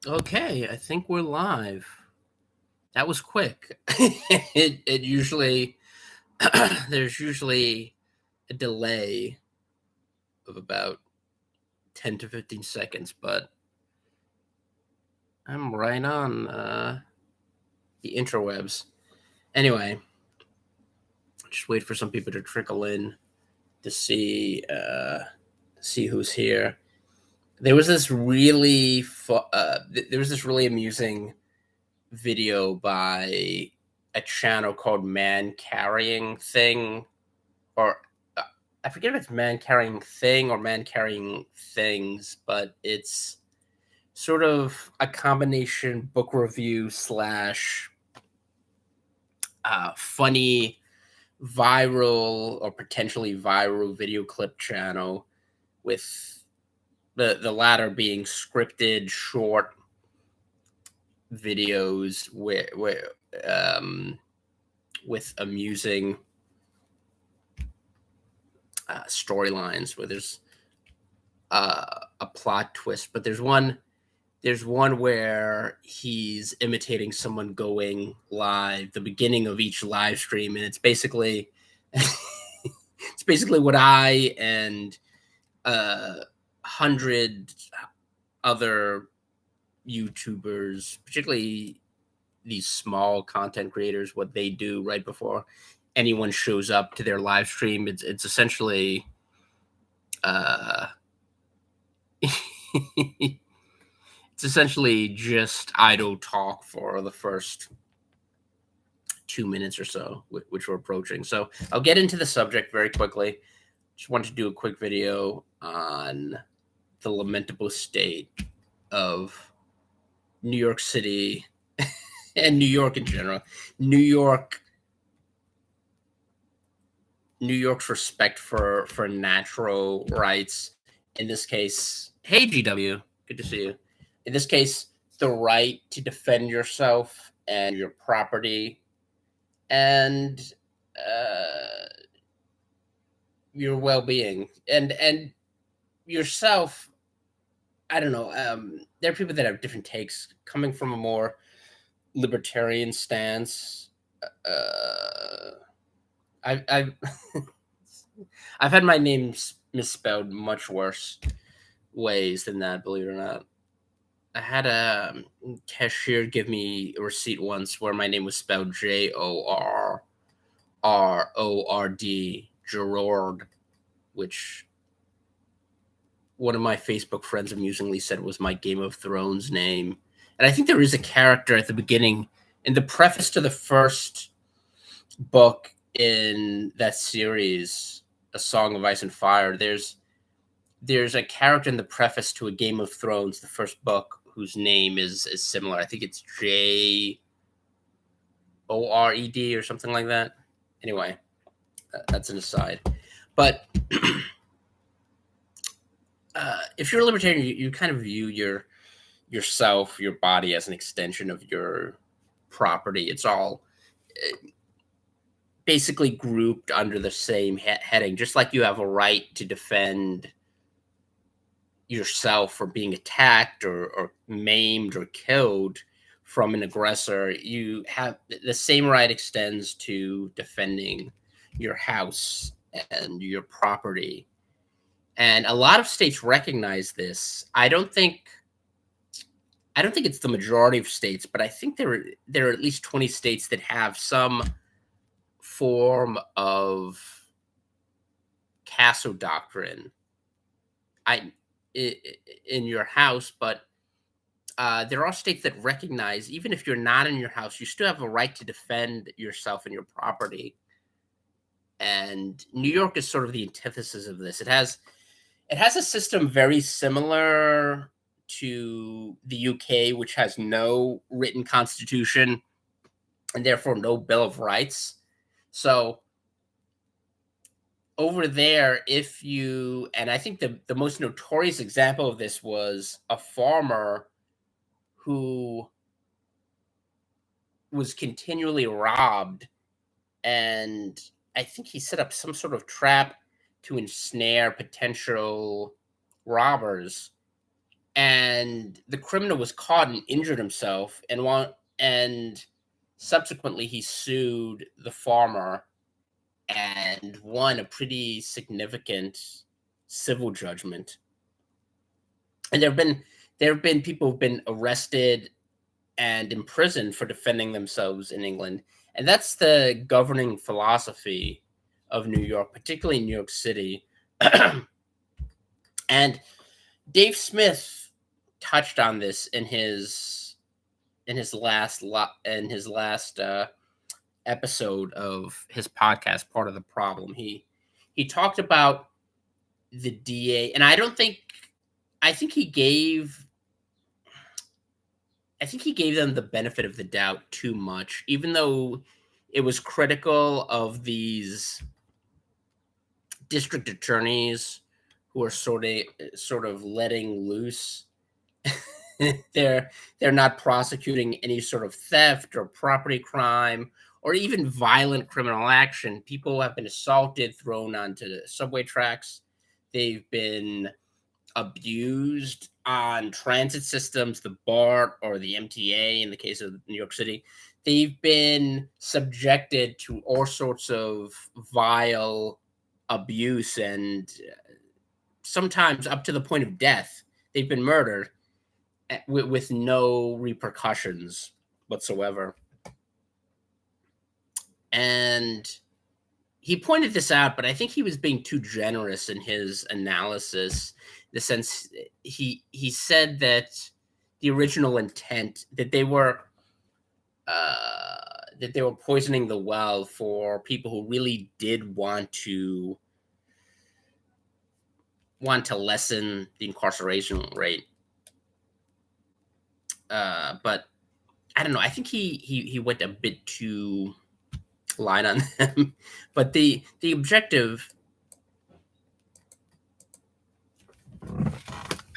Okay, I think we're live. That was quick. It usually there's usually a delay of about 10 to 15 seconds, but I'm right on the interwebs. Anyway, just wait for some people to trickle in to see who's here. There was this really there was this really amusing video by a channel called Man Carrying Thing, or I forget if it's Man Carrying Thing or Man Carrying Things, but it's sort of a combination book review slash funny viral or potentially viral video clip channel, with the latter being scripted short videos um, with amusing storylines where there's a plot twist. But there's one where he's imitating someone going live, the beginning of each live stream, and it's basically it's basically what I and 100 other YouTubers, particularly these small content creators, what they do right before anyone shows up to their live stream. It's essentially uh it's essentially just idle talk for the first 2 minutes or so, which we're approaching. So I'll get into the subject very quickly. Just wanted to do a quick video on the lamentable state of New York City and New York in general. New York New York's respect for natural rights. In this case, hey GW, good to see you. In this case, the right to defend yourself and your property and uh, your well-being and yourself. I don't know. There are people that have different takes, coming from a more libertarian stance. Uh, I've I've had my name misspelled much worse ways than that. Believe it or not, I had a cashier give me a receipt once where my name was spelled Jorrord, Gerard, which one of my Facebook friends amusingly said was my Game of Thrones name. And I think there is a character at the beginning, in the preface to the first book in that series, A Song of Ice and Fire. There's a character in the preface to A Game of Thrones, the first book, whose name is similar. I think it's Jored or something like that. Anyway, that's an aside. But if you're a libertarian, you kind of view yourself, your body, as an extension of your property. It's all basically grouped under the same heading, just like you have a right to defend yourself from being attacked or maimed or killed from an aggressor. You have the same right extends to defending your house and your property. And a lot of states recognize this. I don't think it's the majority of states, but I think there are at least 20 states that have some form of castle doctrine I in your house. But there are states that recognize, even if you're not in your house, you still have a right to defend yourself and your property. And New York is sort of the antithesis of this. It has a system very similar to the UK, which has no written constitution and therefore no Bill of Rights. So over there, and I think the most notorious example of this was a farmer who was continually robbed, and I think he set up some sort of trap to ensnare potential robbers. and the criminal was caught and injured himself, and subsequently he sued the farmer and won a pretty significant civil judgment. And there have been people who've been arrested and imprisoned for defending themselves in England. And that's the governing philosophy of New York, particularly New York City. And Dave Smith touched on this in his last episode of his podcast, Part of the Problem. He talked about the DA, and I think he gave them the benefit of the doubt too much, even though it was critical of these district attorneys who are sort of letting loose. they're not prosecuting any sort of theft or property crime or even violent criminal action. People have been assaulted, thrown onto the subway tracks. They've been abused on transit systems, the BART or the MTA in the case of New York City. They've been subjected to all sorts of vile abuse and sometimes up to the point of death. They've been murdered with no repercussions whatsoever. And he pointed this out, but I think he was being too generous in his analysis. In the sense, he said that the original intent that they were poisoning the well for people who really did want to lessen the incarceration rate. But I don't know. I think he went a bit too light on them. But the objective